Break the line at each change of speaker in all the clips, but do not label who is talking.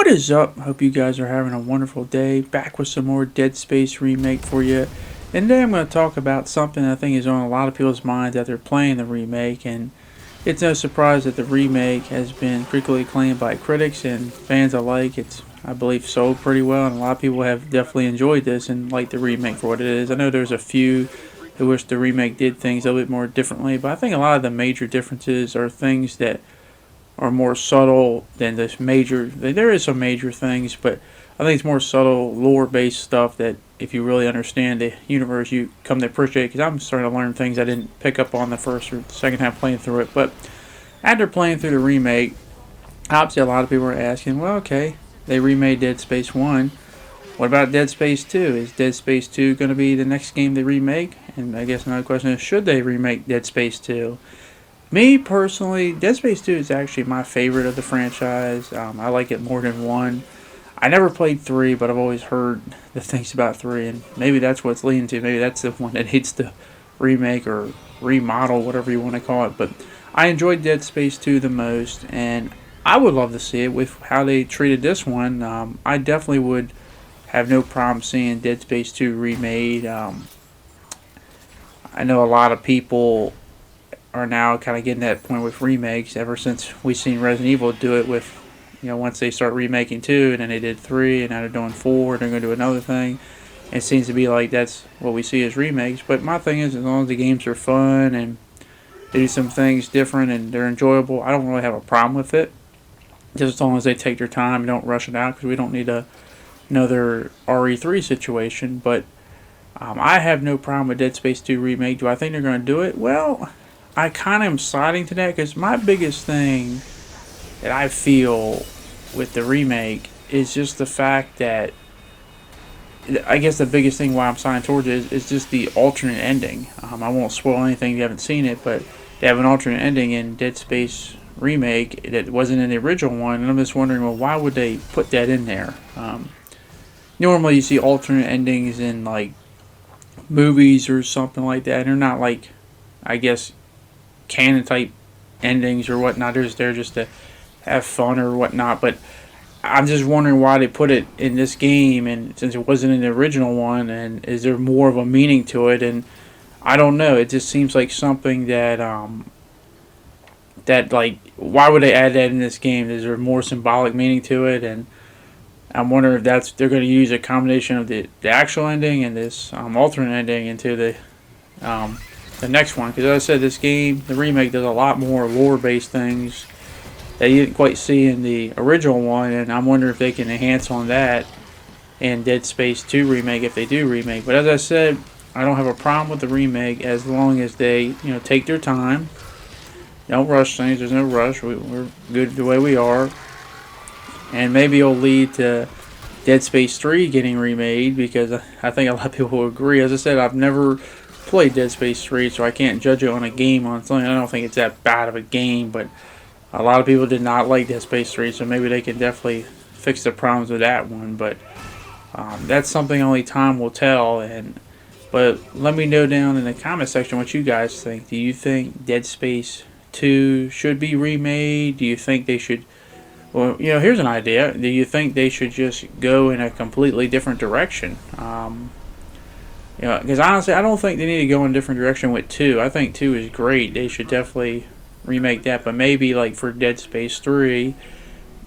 What is up? Hope you guys are having a wonderful day. Back with some more Dead Space Remake for you. And today I'm going to talk about something I think is on a lot of people's minds that they're playing the remake. And it's no surprise that the remake has been critically acclaimed by critics and fans alike. It's, I believe, sold pretty well, and a lot of people have definitely enjoyed this and liked the remake for what it is. I know there's a few who wish the remake did things a little bit more differently, but I think a lot of the major differences are things that are more subtle than this major. There is some major things, but I think it's more subtle, lore-based stuff that if you really understand the universe, you come to appreciate. Because I'm starting to learn things I didn't pick up on the first or second time playing through it. But after playing through the remake, obviously a lot of people are asking, well, okay, they remade Dead Space 1. What about Dead Space 2? Is Dead Space 2 going to be the next game they remake? And I guess another question is, should they remake Dead Space 2? Me, personally, Dead Space 2 is actually my favorite of the franchise. I like it more than 1. I never played 3, but I've always heard the things about 3, and maybe that's what's leading to. Maybe that's the one that needs to remake or remodel, whatever you want to call it. But I enjoyed Dead Space 2 the most, and I would love to see it with how they treated this one. I definitely would have no problem seeing Dead Space 2 remade. I know a lot of people are now kind of getting to that point with remakes ever since we've seen Resident Evil do it with, once they start remaking 2 and then they did 3 and now they're doing 4 and they're going to do another thing. It seems to be like that's what we see as remakes. But my thing is, as long as the games are fun and they do some things different and they're enjoyable, I don't really have a problem with it. Just as long as they take their time and don't rush it out, because we don't need another RE3 situation. But I have no problem with Dead Space 2 remake. Do I think they're going to do it? Well, I kind of am siding to that, because my biggest thing that I feel with the remake is just the fact that, I guess the biggest thing why I'm siding towards it is just the alternate ending. I won't spoil anything if you haven't seen it, but they have an alternate ending in Dead Space Remake that wasn't in the original one, and I'm just wondering, well, why would they put that in there? Normally you see alternate endings in like movies or something like that, and they're not like, I guess, canon type endings or whatnot. They're just to have fun or whatnot. But I'm just wondering why they put it in this game, and since it wasn't in the original one, and is there more of a meaning to it? And I don't know. It just seems like something that like, why would they add that in this game? Is there more symbolic meaning to it? And I'm wondering if they're going to use a combination of the actual ending and this alternate ending into the next one. Because as I said, this game, the remake, does a lot more lore-based things that you didn't quite see in the original one, and I'm wondering if they can enhance on that in Dead Space 2 remake if they do remake. But as I said, I don't have a problem with the remake as long as they take their time. Don't rush things. There's no rush. We're good the way we are. And maybe it'll lead to Dead Space 3 getting remade, because I think a lot of people will agree. As I said, I've never played Dead Space 3, so I can't judge it on a game on something. I don't think it's that bad of a game, but a lot of people did not like Dead Space 3, so maybe they can definitely fix the problems with that one. But that's something only time will tell. But let me know down in the comment section what you guys think. Do you think Dead Space 2 should be remade? Do you think they should... Well, here's an idea. Do you think they should just go in a completely different direction? Because honestly, I don't think they need to go in a different direction with 2. I think 2 is great. They should definitely remake that. But maybe, like, for Dead Space 3,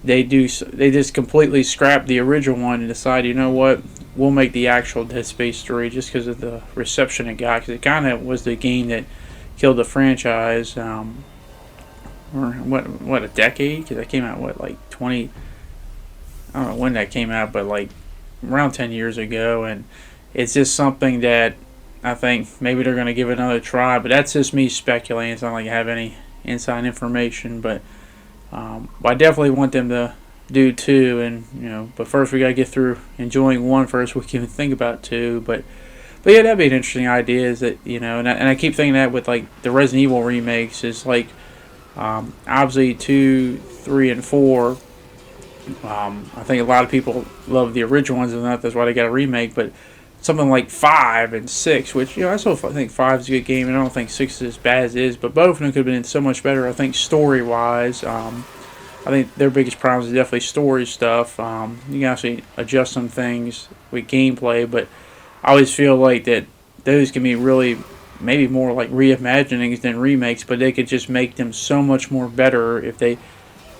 they just completely scrap the original one and decide, you know what, we'll make the actual Dead Space 3 just because of the reception it got. Because it kind of was the game that killed the franchise. Or what, a decade? Because that came out, like 20... I don't know when that came out, but like around 10 years ago. And it's just something that I think maybe they're going to give it another try. But that's just me speculating. It's not like I have any inside information. But I definitely want them to do 2. And, but first we got to get through enjoying 1 first. We can think about 2. But yeah, that'd be an interesting idea. Is that, and I keep thinking that with like the Resident Evil remakes is like, obviously 2, 3, and 4. I think a lot of people love the original ones, and that's why they got a remake. But something like 5 and 6, which I still think 5 is a good game, and I don't think 6 is as bad as it is. But both of them could have been so much better. I think story wise, I think their biggest problem is definitely story stuff. You can actually adjust some things with gameplay, but I always feel like that those can be really maybe more like reimaginings than remakes, but they could just make them so much more better if they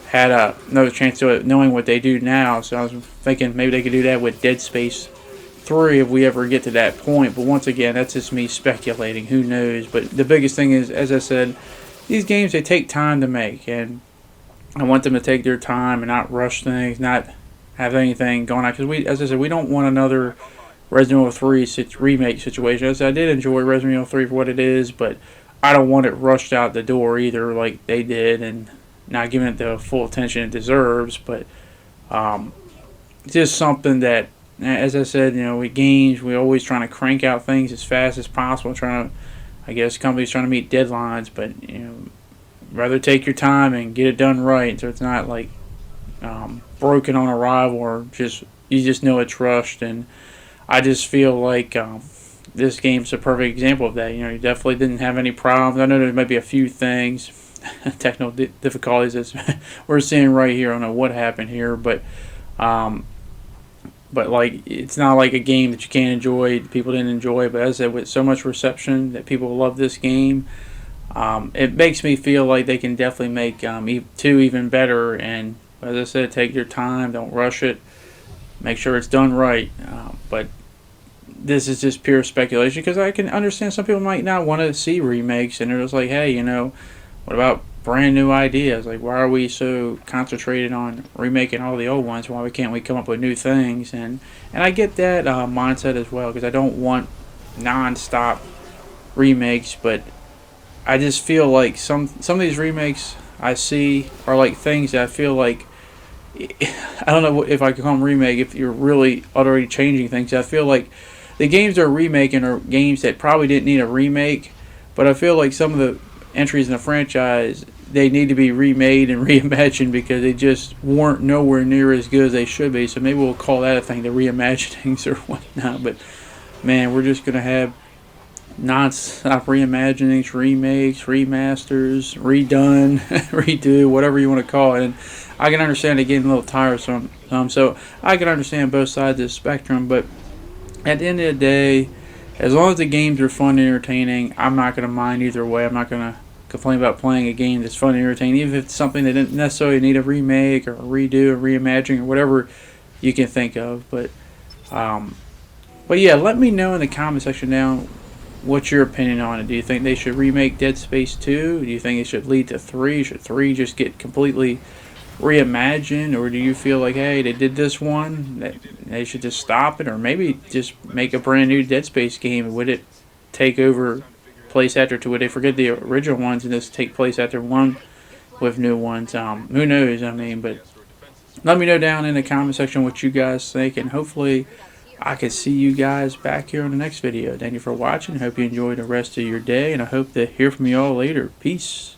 had another chance to it, knowing what they do now. So I was thinking maybe they could do that with Dead Space 3 if we ever get to that point. But once again, that's just me speculating. Who knows? But the biggest thing is, as I said, these games, they take time to make, and I want them to take their time and not rush things, not have anything going on. Because we, as I said, we don't want another Resident Evil 3 remake situation. As I did enjoy Resident Evil 3 for what it is, but I don't want it rushed out the door either, like they did, and not giving it the full attention it deserves. But just something that, as I said, with games, we're always trying to crank out things as fast as possible. Trying to, I guess, companies trying to meet deadlines, but rather take your time and get it done right, so it's not like broken on arrival, or you just know it's rushed. And I just feel like this game's a perfect example of that. You definitely didn't have any problems. I know there might be a few things, technical difficulties that we're seeing right here. I don't know what happened here, but like, it's not like a game that you can't enjoy. People didn't enjoy it, but as I said, with so much reception that people love this game, it makes me feel like they can definitely make 2 even better. And as I said, take your time, don't rush it, make sure it's done right. But this is just pure speculation, because I can understand some people might not want to see remakes, and they're just like, hey, what about brand new ideas? Like, why are we so concentrated on remaking all the old ones? Why can't we come up with new things? And I get that mindset as well, because I don't want non-stop remakes, but I just feel like some of these remakes I see are like things that I feel like, I don't know if I can call them remake if you're really utterly changing things. I feel like the games they're remaking are games that probably didn't need a remake, but I feel like some of the entries in the franchise, they need to be remade and reimagined, because they just weren't nowhere near as good as they should be. So maybe we'll call that a thing, the reimaginings or whatnot. But man, we're just going to have non-stop reimaginings, remakes, remasters, redone, redo, whatever you want to call it. And I can understand it getting a little tiresome, so I can understand both sides of the spectrum. But at the end of the day, as long as the games are fun and entertaining, I'm not going to mind either way. I'm not going to complain about playing a game that's fun and entertaining, even if it's something that didn't necessarily need a remake or a redo or reimagining or whatever you can think of. But yeah, let me know in the comment section down what's your opinion on it. Do you think they should remake Dead Space 2? Do you think it should lead to 3? Should 3 just get completely reimagined? Or do you feel like, hey, they did this one, that they should just stop it? Or maybe just make a brand new Dead Space game? Would it take over place after 2? Would they forget the original ones and just take place after 1 with new ones? Who knows? I mean, but let me know down in the comment section what you guys think, and hopefully I can see you guys back here on the next video. Thank you for watching. Hope you enjoy the rest of your day, and I hope to hear from you all later. Peace.